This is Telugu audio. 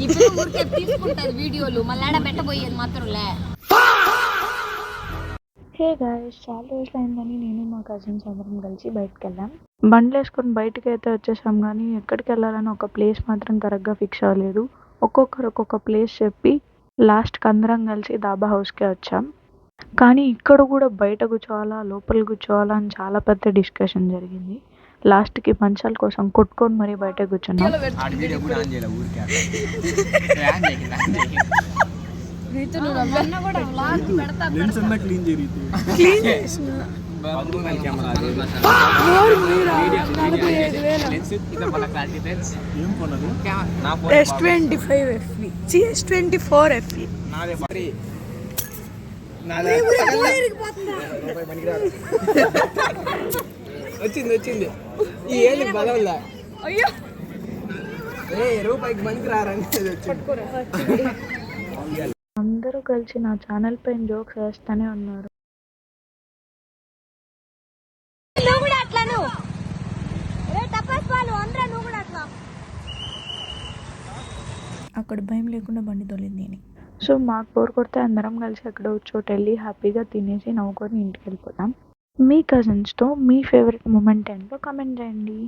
ఈ పిల్ల ఊరికే తీసుకుంటది వీడియోలు మళ్ళీ ఆడ పెట్టబోయేది మాత్రంలే. హే గాయ్స్, చాలా రోజులు అయిందని నేను మా కజిన్స్ అందరం కలిసి బయటకు వెళ్ళాం. బండ్లు వేసుకొని బయటకు అయితే వచ్చేసాం, కానీ ఎక్కడికి వెళ్ళాలని ఒక ప్లేస్ మాత్రం కరెక్ట్గా ఫిక్స్ అవ్వలేదు. ఒక్కొక్కరు ఒక్కొక్క ప్లేస్ చెప్పి లాస్ట్కి అందరం కలిసి దాబా హౌస్కే వచ్చాం. కానీ ఇక్కడ కూడా బయట కూర్చోవాలా లోపల కూర్చోవాలా అని చాలా పెద్ద డిస్కషన్ జరిగింది. లాస్ట్కి మంచాల కోసం కొట్టుకొని మరీ బయట కూర్చున్నాం. వచ్చింది ఈ ఏళ్ళు బలంలా రూపాయికి మంచి రారని అందరూ కలిసి నా ఛానల్ పైన జోక్స్ వేస్తూనే ఉన్నారు. అక్కడ భయం లేకుండా బండి తోలింది నేను. సో మాకు బోర్ కొడితే అందరం కలిసి అక్కడ చోటు వెళ్ళి హ్యాపీగా తినేసి నవ్వుకొని ఇంటికి వెళ్ళిపోతాం. మీ కజిన్స్తో మీ ఫేవరెట్ మూమెంట్ ఏంటో కమెంట్ చేయండి.